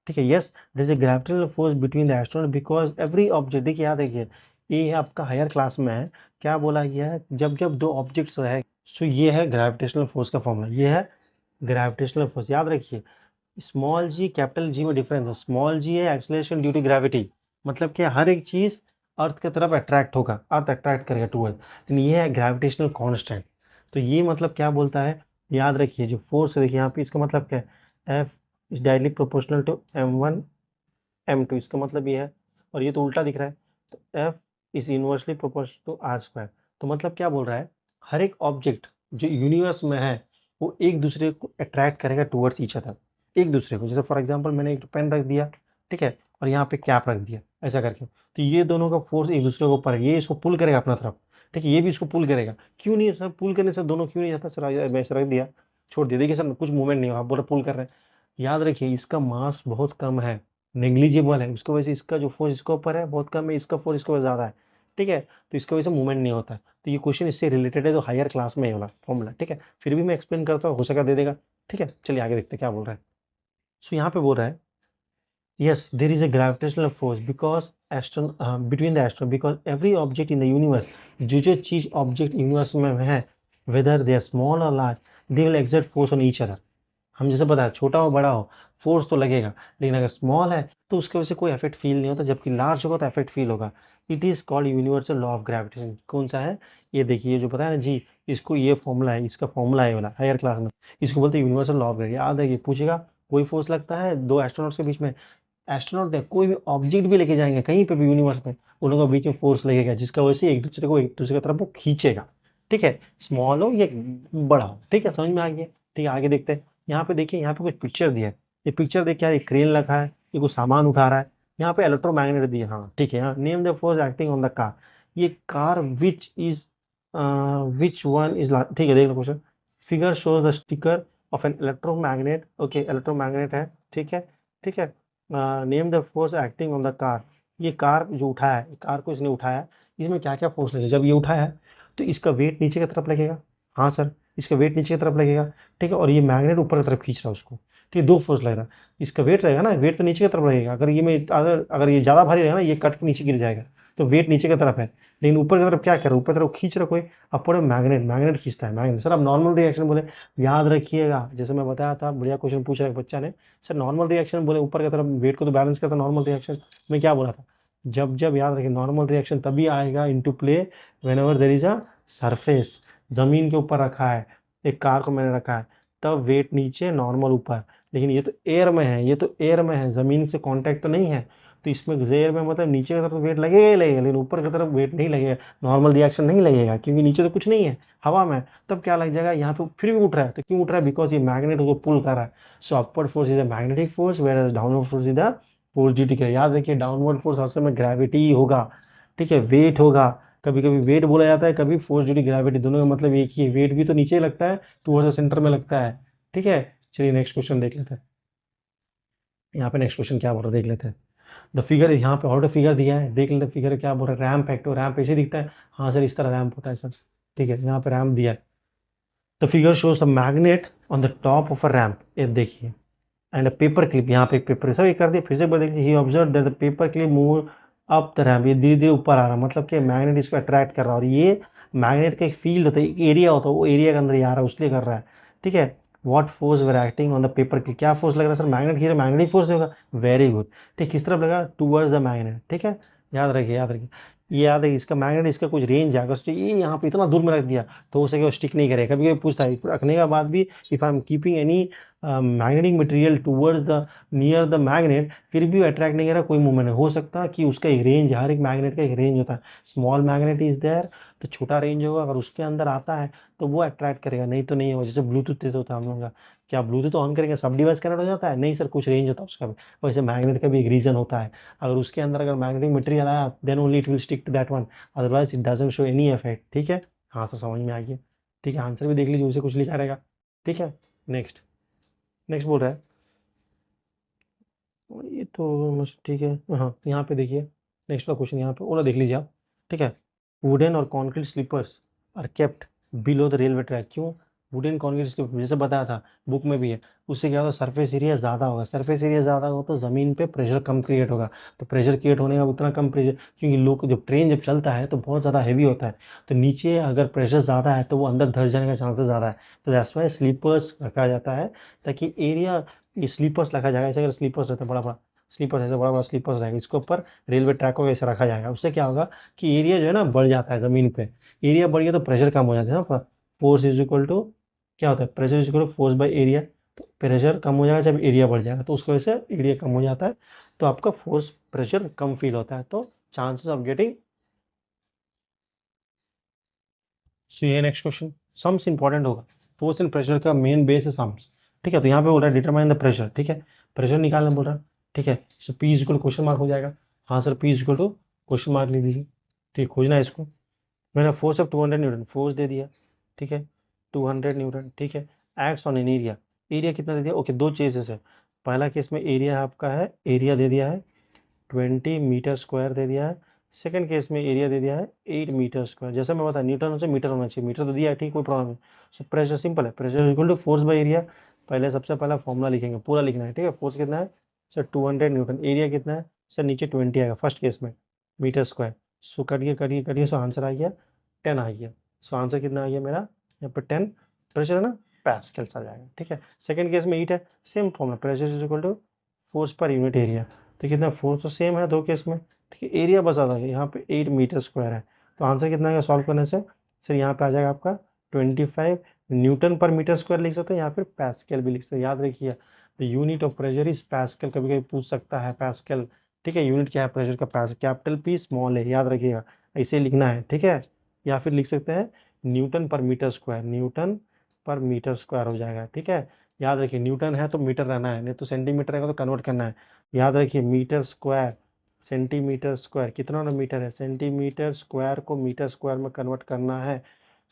ठीक है, yes there is a gravitational force between the astronaut because every object, देखिए याद रखिए, ये आपका हायर क्लास में है, क्या बोला गया है, जब जब दो ऑब्जेक्ट्स है, सो ये है ग्रेविटेशनल फोर्स का फॉर्मूला, ये है ग्रेविटेशनल फोर्स, याद रखिए, स्मॉल जी कैपिटल जी में डिफरेंस है, स्मॉल जी है एक्सेलरेशन ड्यू टू ग्रेविटी, मतलब कि हर एक चीज़ अर्थ की तरफ अट्रैक्ट होगा, अर्थ अट्रैक्ट करेगा टूवर्ड, लेकिन ये है ग्रेविटेशनल कांस्टेंट, तो ये मतलब क्या बोलता है, याद रखिए जो फोर्स है, देखिए यहाँ पे इसका मतलब क्या है, F is directly proportional to m1 m2, इसका मतलब ये है, और ये तो उल्टा दिख रहा है, तो F is inversely proportional to R square, तो मतलब क्या बोल रहा है, हर एक ऑब्जेक्ट जो यूनिवर्स में है वो एक दूसरे को अट्रैक्ट करेगा टूवर्ड्स ईच अदर, एक दूसरे को, जैसे फॉर एग्जांपल मैंने एक पेन रख दिया, ठीक है, और यहाँ पे कैप रख दिया ऐसा करके, तो ये दोनों का फोर्स एक दूसरे के ऊपर है, ये इसको पुल करेगा अपना तरफ, ठीक है, ये भी इसको पुल करेगा, क्यों नहीं सर पुल करने से दोनों क्यों नहीं जाता सर, मैं ऐसे रख दिया, छोड़ दिया, देखिए सर कुछ मूवमेंट नहीं हुआ, आप बोल रहे पुल कर रहे हैं, याद रखिए इसका मास बहुत कम है, नेग्लिजिबल है, उसकी वजह से इसका जो फोर्स इसके ऊपर है बहुत कम है, इसका फोर्स इसके ऊपर ज़्यादा है, ठीक है, तो इसकी वजह से मूवमेंट नहीं होता है। तो ये क्वेश्चन इससे रिलेटेड है, तो हायर क्लास में ये वाला फॉर्मूला, ठीक है, फिर भी मैं एक्सप्लेन करता हूँ, हो सका दे देगा, ठीक है। चलिए आगे देखते हैं क्या बोल रहा है। सो यहाँ पे बोल रहा है, yes, there is a gravitational force because between the astron, because every object in the universe, जो जो चीज ऑब्जेक्ट यूनिवर्स में है, वेदर दे आर स्मॉल और large, they will exert force on each other. हम जैसे बताया छोटा हो बड़ा हो फोर्स तो लगेगा, लेकिन अगर स्मॉल है तो उसकी वजह से कोई इफेक्ट फील नहीं होता, जबकि लार्ज होगा तो इफेक्ट फील होगा। It is called universal law of gravitation. कौन सा है? ये देखिए जो बताया ना जी, इसको ये फॉर्मूला है, इसका फॉर्मूला है वाला हायर क्लास में, इसको बोलते हैं यूनिवर्सल लॉ ऑफ ग्रेविटी। याद है कि पूछेगा कोई फोर्स लगता है दो एस्ट्रोनॉट्स के बीच में, एस्ट्रोनॉट ने कोई भी ऑब्जेक्ट भी लेके जाएंगे कहीं पे भी यूनिवर्स में, उन लोगों के बीच में फोर्स लगेगा, जिसका वजह से एक दूसरे की तरफ वो खींचेगा, ठीक है, स्मॉल हो या बड़ा हो, ठीक है, समझ में आ गया। ठीक है, आगे देखते हैं। यहाँ पे देखिए, यहाँ पे कुछ पिक्चर दिया है, ये पिक्चर देख क्या, ये क्रेन रखा है, ये कुछ सामान उठा रहा है, यहाँ पे इलेक्ट्रोमैग्नेट दिया, हाँ ठीक है, हाँ, name the force acting on the car, ये कार विच वन इज, ठीक है, देख लो question, figure shows the sticker of an electromagnet, okay, electromagnet है, ठीक है, ठीक है, name the force acting on the car, ये कार जो उठाया है, कार को इसने उठाया है, इसमें क्या क्या फोर्स लगेगा, जब ये उठाया है तो इसका वेट नीचे की तरफ लगेगा, हाँ सर, इसका वेट नीचे की तरफ लगेगा, ठीक है, और ये मैग्नेट ऊपर की तरफ खींच रहा है उसको, ठीक है, दो फोर्स लग रहा है, इसका वेट रहेगा ना, वेट तो नीचे की तरफ लगेगा, अगर ये में अगर अगर ये ज़्यादा भारी रहेगा ना, ये कट के नीचे गिर जाएगा, तो वेट नीचे की तरफ है, लेकिन ऊपर की तरफ क्या कर रहा है, ऊपर की तरफ खींच रहा कोई, अपवर्ड मैग्नेट, मैग्नेट खींचता है, मैग्नेट। सर अब नॉर्मल रिएक्शन बोले, याद रखिएगा, जैसे मैं बताया था, बढ़िया क्वेश्चन पूछा एक बच्चा ने, सर नॉर्मल रिएक्शन बोले ऊपर की तरफ वेट को तो बैलेंस करता नॉर्मल रिएक्शन, मैं क्या बोला था, जब जब याद रखिए नॉर्मल रिएक्शन तभी आएगा into play whenever there is a surface, जमीन के ऊपर रखा है, एक कार को मैंने रखा है, तब वेट नीचे नॉर्मल ऊपर, लेकिन ये तो एयर में है, ये तो एयर में है, जमीन से कांटेक्ट तो नहीं है, तो इसमें एयर में मतलब नीचे की तरफ तो वेट लगेगा ही लगेगा, लेकिन ऊपर की तरफ वेट नहीं लगेगा, नॉर्मल रिएक्शन नहीं लगेगा, क्योंकि नीचे तो कुछ नहीं है, हवा में, तब क्या लग जाएगा, यहाँ पे फिर भी उठ रहा है, तो क्यों उठ रहा है, बिकॉज ये मैग्नेट उसको पुल कर रहा है। So upward force is a magnetic force, whereas downward force is the force due to, याद रखिए डाउनवर्ड फोर्स असल में ग्रेविटी ही होगा, ठीक है, वेट होगा, कभी कभी वेट बोला जाता है, कभी फोर्स ड्यू टू ग्रेविटी, दोनों का मतलब एक ही है, वेट भी तो नीचे लगता है, टूवर्ड्स द सेंटर में लगता है, ठीक है। चलिए नेक्स्ट क्वेश्चन देख लेते हैं, यहाँ पे नेक्स्ट क्वेश्चन क्या बोल रहा है देख लेते हैं। द फिगर, यहाँ पे ऑर्डर फिगर दिया है, देख लेते फिगर क्या बोल रहा है, रैम्प है, तो रैम्प ऐसे दिखता है, हाँ सर इस तरह रैम्प होता है सर, ठीक है, यहाँ पे रैम्प दिया है, the figure shows the magnet on the top of a ramp, ये देखिए, एंड अ पेपर क्लिप, यहाँ पे एक पेपर, सर ये कर दिया, फिर से बोल देखिए, he observe that the paper clip move up the ramp, ये धीरे धीरे ऊपर आ रहा है, मतलब कि मैग्नेट इसको अट्रैक्ट कर रहा है, और ये मैग्नेट का एक फील्ड होता है, एक एरिया होता है, वो एरिया के अंदर ही आ रहा है, उसलिए कर रहा है, ठीक है। What force were acting on the paper clip, क्या फोर्स लग रहा है सर, मैग्नेट की मैग्नेटिक फोर्स होगा, वेरी गुड, ठीक, किस तरफ लगा, टूवर्ड्स द मैग्नेट, ठीक है, याद रखिए याद रखिए, ये याद है, इसका मैग्नेट, इसका कुछ रेंज है, अगर ये यहाँ पे इतना दूर में रख दिया तो हो सके वो स्टिक नहीं करेगा, कभी कभी पूछता है रखने के बाद भी, if I am keeping any magnetic material towards the near the magnet, फिर भी अट्रैक्ट नहीं करेगा, कोई मूवमेंट नहीं हो सकता, कि उसका एक रेंज, हर एक मैग्नेट का एक रेंज होता है, स्मॉल मैग्नेट इज देयर तो छोटा रेंज होगा, अगर उसके अंदर आता है तो वो अट्रैक्ट करेगा, नहीं तो नहीं होगा, जैसे ब्लूटूथ जैसे होता है हम लोग का, क्या ब्लूटूथ ऑन करेंगे सब डिवाइस कनेक्ट हो जाता है, नहीं सर, कुछ रेंज होता है उसका भी, वैसे मैग्नेट का भी एक रीजन होता है, अगर उसके अंदर अगर मैग्नेटिक मटेरियल आया then only it will stick to that one, otherwise it doesn't show any effect, ठीक है, हाँ तो समझ में आ गया, ठीक है, आंसर भी देख लीजिए, उसे कुछ लिखा रहेगा, ठीक है। नेक्स्ट, नेक्स्ट बोल रहा है, ये तो बस ठीक है, हाँ यहाँ पे देखिए, नेक्स्ट का क्वेश्चन यहाँ पे ओला देख लीजिए आप, ठीक है, वुडन और concrete sleepers are kept below the railway track, क्यों, वुडन कॉन्क्रीट स्लीपर जैसे बताया था बुक में भी है, उससे क्या होता है, सरफेस एरिया ज़्यादा होगा, सरफेस एरिया ज़्यादा होगा तो ज़मीन पे प्रेशर कम क्रिएट होगा, तो प्रेशर क्रिएट होने का उतना कम प्रेशर, क्योंकि लोग जब ट्रेन जब चलता है तो बहुत ज़्यादा हैवी होता है, तो नीचे अगर प्रेशर ज़्यादा है तो वो अंदर धंस जाने का चांसेस ज़्यादा है, तो दैट्स वाई स्लीपर्स रखा जाता है, ताकि एरिया, ये स्लीपर्स रखा जाएगा, ऐसे अगर स्लीपर्स रहते हैं बड़ा बड़ा, स्लीपर्स ऐसे बड़ा बड़ा स्लीपर्स रहेगा, इसके ऊपर रेलवे ट्रैक को ऐसे रखा जाएगा, उससे क्या होगा कि एरिया जो है ना बढ़ जाता है ज़मीन पे, एरिया बढ़ गया तो प्रेशर कम हो जाता है ना, फोर्स इज इक्वल टू, क्या होता है, pressure is equal to force by area, तो प्रेशर कम हो जाएगा जब एरिया बढ़ जाएगा, तो उसकी वजह से एरिया कम हो जाता है, तो आपका फोर्स प्रेशर कम फील होता है, तो चांसेस ऑफ गेटिंग। सो ये नेक्स्ट क्वेश्चन सम्स इंपॉर्टेंट होगा, फोर्स एंड प्रेशर का मेन बेस है सम्स, ठीक है, तो यहाँ पे बोल रहा है डिटरमाइन द प्रेशर, ठीक है, प्रेशर निकालना बोल रहा है, ठीक है, so P is equal question mark हो जाएगा, हाँ sir P is equal to question mark लिख दीजिए, ठीक, खोजना है इसको, मैंने फोर्स ऑफ 200 न्यूटन फोर्स दे दिया, ठीक है, 200 न्यूटन, ठीक है, acts on an area, area कितना दे दिया, ओके, दो चीजेस है, पहला केस में एरिया आपका है, एरिया दे दिया है 20 मीटर स्क्वायर दे दिया है। सेकंड केस में एरिया दे दिया है 8 मीटर स्क्वायर। जैसे मैं बता न्यूटन से मीटर होना चाहिए, मीटर तो दिया है, ठीक, कोई प्रॉब्लम नहीं। सो प्रेशर सिंपल है, pressure equal to force by area. पहले सबसे पहला फॉर्मूला लिखेंगे, पूरा लिखना है, ठीक है। फोर्स कितना है सर 200 न्यूटन, एरिया कितना है सर नीचे 20 आएगा फर्स्ट केस में मीटर स्क्वायर। सो करिए करिए करिए, सो आंसर आ गया 10 आ गया। सो आंसर कितना आ गया मेरा यहाँ पर 10, प्रेशर है ना पास्कल्स आ जाएगा, ठीक है। सेकंड केस में 8 है, same formula, pressure is equal to force पर यूनिट एरिया। तो कितना फोर्स तो सेम है दो केस में, ठीक है। एरिया बस आता है यहाँ पे 8 मीटर स्क्वायर है। तो आंसर कितना आएगा सॉल्व करने से सर यहाँ पे आ जाएगा आपका 25 न्यूटन पर मीटर स्क्वायर लिख सकते हैं, यहाँ पे पास्कल भी लिख सकते हैं। याद रखिए the unit of pressure is pascal, कभी कभी पूछ सकता है पास्कल, ठीक है। यूनिट क्या है प्रेशर का, पास कैपिटल पी स्मॉल है, याद रखिएगा ऐसे लिखना है, ठीक है। या फिर लिख सकते हैं न्यूटन पर मीटर स्क्वायर, न्यूटन पर मीटर स्क्वायर हो जाएगा, ठीक है। याद रखिए न्यूटन है तो मीटर रहना है, नहीं तो सेंटीमीटर रहेगा तो कन्वर्ट करना है। याद रखिए मीटर स्क्वायर सेंटीमीटर स्क्वायर कितना ना मीटर है, सेंटीमीटर स्क्वायर को मीटर स्क्वायर में कन्वर्ट करना है।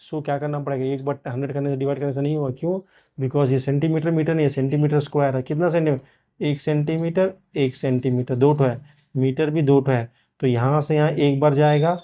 सो क्या करना पड़ेगा, 1/100 करने से डिवाइड करने से नहीं होगा, क्यों, बिकॉज ये सेंटीमीटर मीटर नहीं है, सेंटीमीटर स्क्वायर है। कितना सेंटीमीटर, 1 सेंटीमीटर 1 सेंटीमीटर, दो ठो है, मीटर भी दो ठो है। तो यहाँ से यहाँ एक बार जाएगा,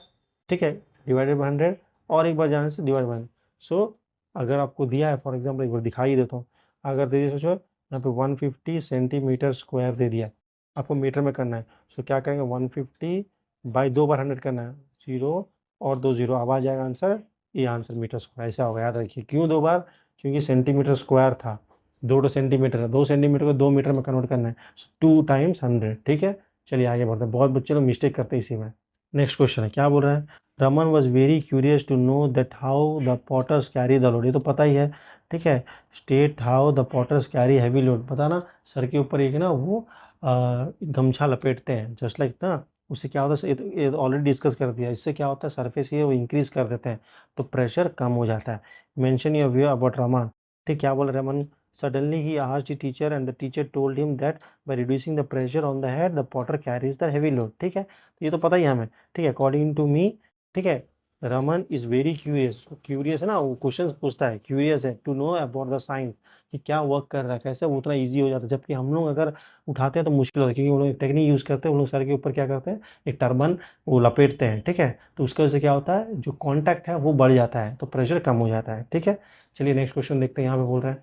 ठीक है, डिवाइडेड बाई 100, और एक बार जाने से डिवाइड बाई। सो अगर आपको दिया है फॉर एग्जाम्पल, एक बार दिखाई देता हूँ, अगर दे दिया सोचो यहाँ पे 150 सेंटीमीटर स्क्वायर दे दिया, आपको मीटर में करना है। सो क्या करेंगे 150 बाई 2 बार 100 करना है, 0 और 2 0, अब आ जाएगा आंसर, ये आंसर मीटर स्क्वायर ऐसा होगा। याद रखिए क्यों 2 बार, क्योंकि सेंटीमीटर स्क्वायर था, 2 सेंटीमीटर है, 2 सेंटीमीटर को 2 मीटर में कन्वर्ट करना है, 2 टाइम्स 100, ठीक है। चलिए आगे बढ़ते हैं, बहुत बच्चे लोग मिस्टेक करते हैं इसी में। नेक्स्ट क्वेश्चन है, क्या बोल रहा है, Raman was very curious to know that how the potters carry the load, ये तो पता ही है, ठीक है। State how the potters carry heavy load, पता ना, सर के ऊपर एक ना वो गमछा लपेटते हैं, जस्ट लाइक ना, उससे क्या होता है, ये ऑलरेडी डिस्कस कर दिया, इससे क्या होता है सरफेस ये वो इंक्रीज कर देते हैं, तो प्रेशर कम हो जाता है। Mention your view about Raman, ठीक, क्या बोल Raman, suddenly he asked the teacher and the teacher told him that by reducing the pressure on the head the Potter carries the heavy load, ठीक है। तो ये तो पता ही है हमें, ठीक है, अकॉर्डिंग टू मी, ठीक है। Raman is very curious, curious है ना, वो क्वेश्चन पूछता है, क्यूरियस है to know about the science, कि क्या वर्क कर रहा है, कैसे वो उतना ईजी हो जाता है, जबकि हम लोग अगर उठाते हैं तो मुश्किल होता है, क्योंकि वो लोग टेक्निक यूज़ करते हैं, वो लोग सर के ऊपर क्या करते हैं, एक टर्बन वो लपेटते हैं, ठीक है। तो उसकी वजह से क्या होता है, जो कॉन्टैक्ट है वो बढ़ जाता है, तो प्रेशर कम हो जाता है, ठीक है। चलिए नेक्स्ट क्वेश्चन देखते हैं, यहाँ पे बोल रहा है,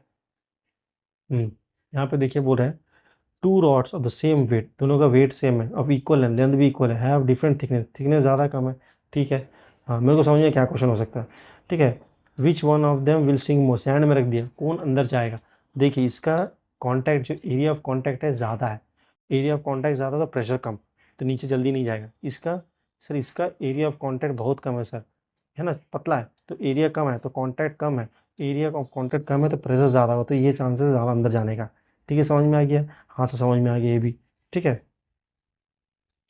यहाँ पे देखिए बोल रहा है, two rods of the same weight, दोनों का वेट सेम है, ऑफ इक्वल लेंथ, लेंथ भी इक्वल है, हैव डिफरेंट थिकनेस, थिकनेस ज़्यादा कम है, ठीक है। हाँ मेरे को समझ में क्या क्वेश्चन हो सकता है, ठीक है। Which one of them will sink more, sand में रख दिया, कौन अंदर जाएगा। देखिए इसका कॉन्टैक्ट, जो एरिया ऑफ कॉन्टैक्ट है ज़्यादा है, एरिया ऑफ कॉन्टैक्ट ज़्यादा तो प्रेशर कम, तो नीचे जल्दी नहीं जाएगा। इसका सर इसका एरिया ऑफ कॉन्टैक्ट बहुत कम है सर, है ना, पतला है, तो एरिया कम है तो कॉन्टैक्ट कम है, एरिया ऑफ कॉन्टैक्ट कम है तो प्रेशर ज़्यादा हो, तो ये चांसेस ज़्यादा अंदर जाने का, ठीक है। समझ में आ गया, हाँ तो समझ में आ गया ये भी, ठीक है।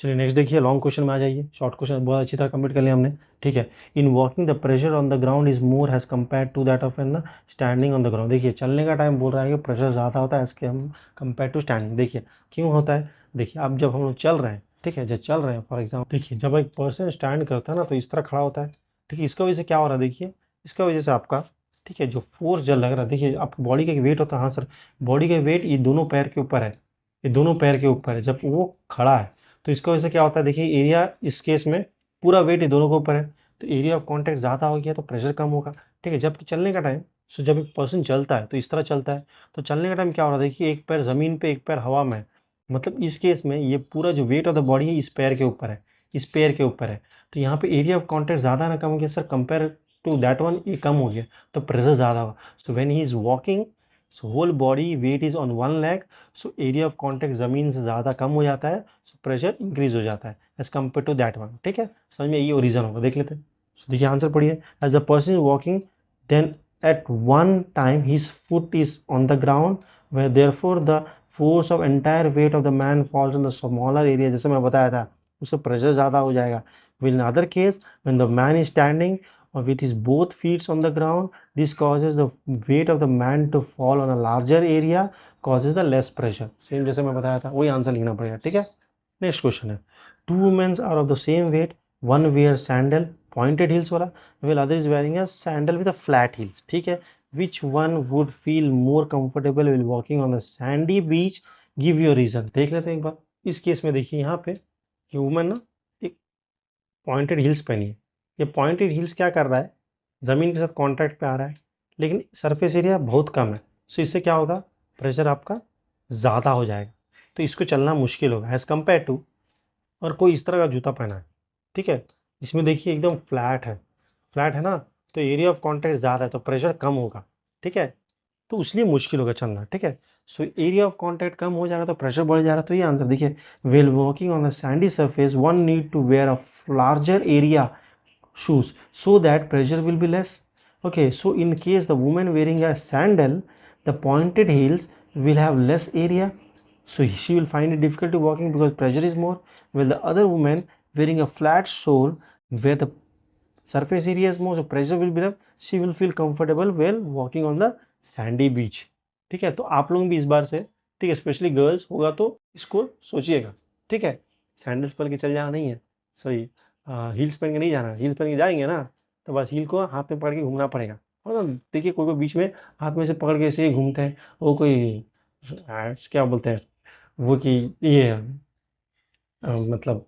चलिए नेक्स्ट देखिए, लॉन्ग क्वेश्चन में आ जाइए, शॉर्ट क्वेश्चन बहुत अच्छी तरह कंप्लीट कर लिया हमने, ठीक है। In walking the pressure on the ground is more has compare to that of an standing on the ground. देखिए चलने का टाइम बोल रहा है कि प्रेशर ज़्यादा होता है इसके हम कंपेयर टू स्टैंडिंग। देखिए क्यों होता है, देखिए अब जब हम लोग चल रहे हैं, ठीक है, जब चल रहे हैं फॉर एग्जाम्पल, देखिए जब एक पर्सन स्टैंड करता है ना तो इस तरह खड़ा होता है, ठीक है। इसका वजह से क्या हो रहा है, देखिए इसका वजह से आपका, ठीक है, जो फोर्स जब लग रहा है, देखिए आपकी बॉडी का एक वेट होता है, हाँ सर, बॉडी का वेट ये दोनों पैर के ऊपर है, ये दोनों पैर के ऊपर है, जब वो खड़ा है तो इसका वजह से क्या होता है, देखिए एरिया इस केस में पूरा वेट ये दोनों के ऊपर है, तो एरिया ऑफ कॉन्टैक्ट ज़्यादा हो गया तो प्रेशर कम होगा, ठीक है। जब चलने का टाइम, सो जब एक पर्सन चलता है तो इस तरह चलता है, तो चलने का टाइम क्या हो रहा है, देखिए एक पैर ज़मीन पे एक पैर हवा में है, मतलब इस केस में ये पूरा जो वेट ऑफ द बॉडी है इस पैर के ऊपर है, इस पैर के ऊपर है, तो यहाँ पे एरिया ऑफ कॉन्टैक्ट ज़्यादा ना कम हो गया sir, compare to that one ये कम हो गया, तो प्रेशर ज़्यादा होगा। So when he is walking, so whole body weight is on one leg, so area of contact ज़मीन से ज़्यादा कम हो जाता है, प्रेशर इंक्रीज हो जाता है as compare to that one, ठीक है। समझ में ये रीजन होगा, देख लेते हैं। So, देखिए आंसर पढ़िए, as the person is walking then at one time his foot is on the ground where therefore the force of entire weight of the man falls on the smaller area, जैसे मैं बताया था उससे प्रेशर ज़्यादा हो जाएगा। Will in other case when the man is standing or with his both feet on the ground, this causes the weight of the man to fall on a larger area, causes the less pressure, same जैसे मैं बताया था, वही आंसर लिखना पड़ेगा, ठीक है। नेक्स्ट क्वेश्चन है, two womens are of the same weight, one wear sandal pointed heels वाला, well other is wearing a sandal with a flat heels, ठीक है। Which one would feel more comfortable will walking on the sandy beach give your reason. देख लेते हैं एक बार। इस केस में देखिए यहाँ पे कि वुमन ना एक पॉइंटेड हील्स पहनी है। ये पॉइंटेड हील्स क्या कर रहा है, ज़मीन के साथ कॉन्टैक्ट पे आ रहा है, लेकिन सरफेस एरिया बहुत कम है। सो इससे क्या होगा, प्रेशर आपका ज़्यादा हो जाएगा, तो इसको चलना मुश्किल होगा एज़ कम्पेयर टू और कोई इस तरह का जूता पहना है, ठीक है, इसमें देखिए एकदम फ्लैट है ना, तो एरिया ऑफ कॉन्टैक्ट ज़्यादा है तो प्रेशर कम होगा, ठीक है, तो इसलिए मुश्किल होगा चलना, ठीक है। सो एरिया ऑफ कॉन्टैक्ट कम हो जाएगा तो प्रेशर बढ़ जाएगा, तो ये आंसर देखिए, well walking on the sandy surface one need to wear a larger area shoes so that pressure will be less. Okay, so in case the woman wearing a sandal, the pointed heels will have less area, so she will find it difficult to walking because pressure is more, while the other woman wearing a flat sole where the surface area is more, so pressure will be less, she will feel comfortable while walking on the sandy beach. ठीक है, तो आप लोग भी इस बार से, ठीक है, स्पेशली गर्ल्स होगा तो इसको सोचिएगा, ठीक है, सैंडल्स पहन के चल जाना नहीं है, सही, हील्स पहन के नहीं जाना, हील्स पहन के जाएंगे ना तो बस हील को हाथ में पकड़ के घूमना पड़ेगा। और देखिए कोई बीच में हाथ में से पकड़ के ऐसे ही घूमते हैं, वो कोई क्या बोलते हैं वो कि ये मतलब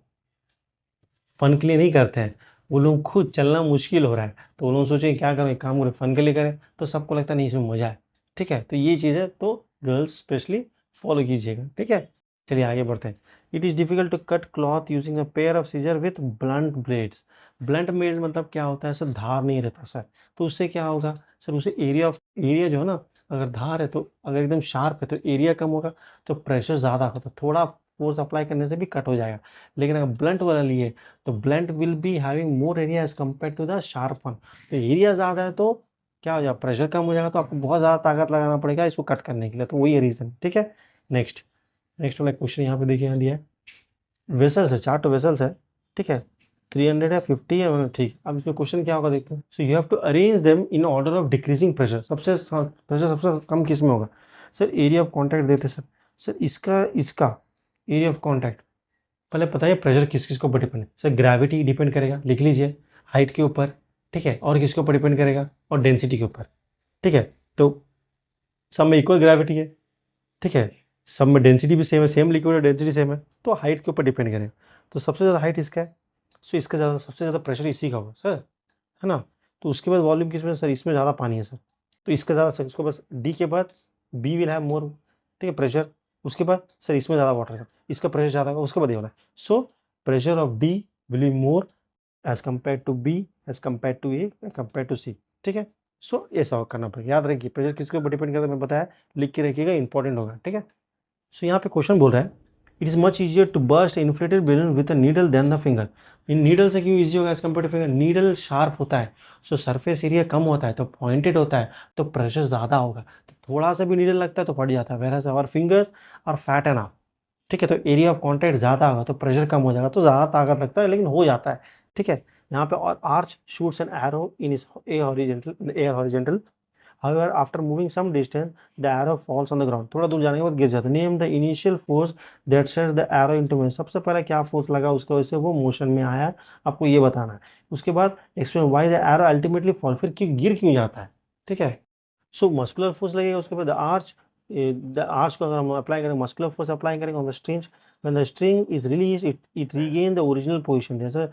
फन के लिए नहीं करते हैं, वो लोग खुद चलना मुश्किल हो रहा है तो वो लोग सोचे क्या करें, काम करें, फन के लिए करें, तो सबको लगता नहीं इसमें मजा है, ठीक है, तो ये चीज़ है, तो गर्ल्स स्पेशली फॉलो कीजिएगा, ठीक है। चलिए आगे बढ़ते हैं। It is difficult to cut cloth using a pair of scissor with blunt blades. Blunt blade मतलब क्या होता है सर, धार नहीं रहता सर, तो उससे क्या होगा सर, उससे एरिया जो है ना, अगर धार है तो अगर एकदम शार्प है तो एरिया कम होगा, तो प्रेशर ज़्यादा होगा, तो थोड़ा फोर्स अप्लाई करने से भी कट हो जाएगा। लेकिन अगर ब्लंट वाला लिए तो blunt will be having more area as compare to the sharp one, तो एरिया ज़्यादा है तो क्या हो जाएगा, प्रेशर कम हो जाएगा, तो आपको बहुत ज़्यादा ताकत लगाना पड़ेगा इसको कट करने के लिए, तो वही है रीज़न, ठीक है। नेक्स्ट वाला क्वेश्चन यहाँ पे देखिए, यहाँ दिया है वेसल्स है, 4 वेसल्स है, ठीक है, 300 है, 50 है, ठीक। अब इसमें क्वेश्चन क्या होगा देखते हैं। So you have to arrange them in order of decreasing pressure. Pressure सबसे कम किस में होगा सर, एरिया ऑफ कॉन्टैक्ट देते सर। सर इसका एरिया ऑफ कॉन्टैक्ट पहले बताइए, प्रेशर किस किस के ऊपर डिपेंड है सर, ग्रेविटी डिपेंड करेगा, लिख लीजिए, हाइट के ऊपर, ठीक है, और किसके ऊपर डिपेंड करेगा, और डेंसिटी के ऊपर, ठीक है, तो सब में इक्वल ग्रेविटी है, ठीक है, सब में डेंसिटी भी सेम है, सेम लिक्विड है, डेंसिटी सेम है, तो हाइट के ऊपर डिपेंड करेगा, तो सबसे ज़्यादा हाइट इसका है, सो इसका ज़्यादा सबसे ज़्यादा प्रेशर इसी का होगा सर, है ना। तो उसके बाद वॉल्यूम किसमें सर, इसमें ज़्यादा पानी है सर, तो इसका ज़्यादा सर, इसको बस डी के बाद बी विल हैव मोर, ठीक है, प्रेशर, उसके बाद सर इसमें ज़्यादा वाटर है, इसका प्रेशर ज़्यादा होगा, उसके बाद ये वाला है, so pressure of D will be more as compare to B as compare to A compare to C, ठीक है। सो ऐसा करना पड़ेगा, याद रखिए प्रेशर किसके ऊपर डिपेंड करता है, मैं बताया, लिख के रखिएगा, इंपॉर्टेंट होगा, ठीक है। सो यहाँ पे क्वेश्चन बोल रहा है, it is much easier to burst inflated balloon with a needle then the finger. इन नीडल से क्यों ईजी होगा as compare to finger, needle sharp होता है, सो सरफेस एरिया कम होता है, तो पॉइंटेड होता है, तो प्रेशर ज़्यादा होगा, तो थोड़ा सा भी नीडल लगता है तो फट जाता है, where our fingers are fat and आप, ठीक है, तो एरिया ऑफ कॉन्टैक्ट ज़्यादा होगा तो प्रेशर कम हो जाएगा, तो ज़्यादा ताकत लगता है लेकिन हो जाता है, ठीक है। यहाँ पे और arch shoots an arrow in is air horizontal, however after moving some distance the arrow falls on the ground, थोड़ा दूर जाने के बाद गिर जाता है। Name the initial force that set the arrow into motion, सबसे पहले क्या फोर्स लगा उसकी वजह से वो मोशन में आया, आपको ये बताना है। उसके बाद explain why the arrow ultimately fall, फिर क्यों गिर क्यों जाता है, ठीक है। सो मस्कुलर फोर्स लगेगा, उसके बाद द आर्च को अगर हम अप्लाई करेंगे, मस्कुलर फोर्स अप्लाई करेंगे on the string, when the string is release it regain the original position, जैसे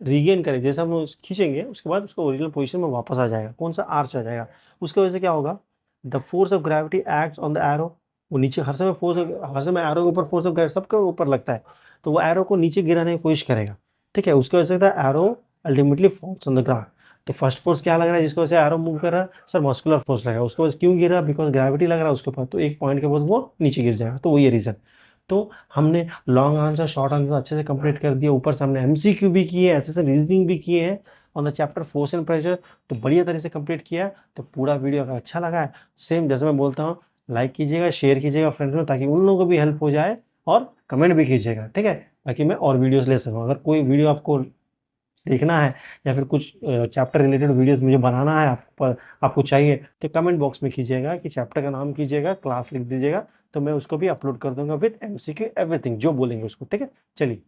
रीगेन करें, जैसे हम खींचेंगे उसके बाद उसको ओरिजिनल पोजीशन में वापस आ जाएगा, कौन सा आर्च आ जाएगा, उसकी वजह से क्या होगा, the force of gravity acts on the arrow, वो नीचे हर समय एरो के ऊपर फोर्स ऑफ ग्रेविटी सबके ऊपर लगता है, तो वो एरो को नीचे गिराने की कोशिश करेगा, ठीक है, उसकी वजह से arrow ultimately false on the ground. तो फर्स्ट फोर्स क्या लग रहा है जिसकी वजह से एरो मूव कर रहा है सर, मस्कुलर फोर्स लगा, उसके वजह क्यों गिर रहा है, बिकॉज ग्रेविटी लग रहा है उसके ऊपर, तो एक पॉइंट के बाद वो नीचे गिर जाएगा, तो वही रीजन। तो हमने लॉन्ग आंसर शॉर्ट आंसर अच्छे से कंप्लीट कर दिया, ऊपर से हमने एमसीक्यू भी किए, ऐसे से रीजनिंग भी किए हैं on the chapter force and pressure, तो बढ़िया तरह से कंप्लीट किया। तो पूरा वीडियो अगर अच्छा लगा है, सेम जैसे मैं बोलता हूँ, लाइक कीजिएगा, शेयर कीजिएगा फ्रेंड्स में, ताकि उन लोगों को भी हेल्प हो जाए, और कमेंट भी कीजिएगा, ठीक है, ताकि मैं और वीडियोस ले सकूँ। अगर कोई वीडियो आपको देखना है या फिर कुछ चैप्टर रिलेटेड वीडियोस मुझे बनाना है आपको चाहिए, तो कमेंट बॉक्स में कीजिएगा कि चैप्टर का नाम कीजिएगा, क्लास लिख दीजिएगा, तो मैं उसको भी अपलोड कर दूंगा विद एमसीक्यू एवरीथिंग जो बोलेंगे उसको, ठीक है। चलिए।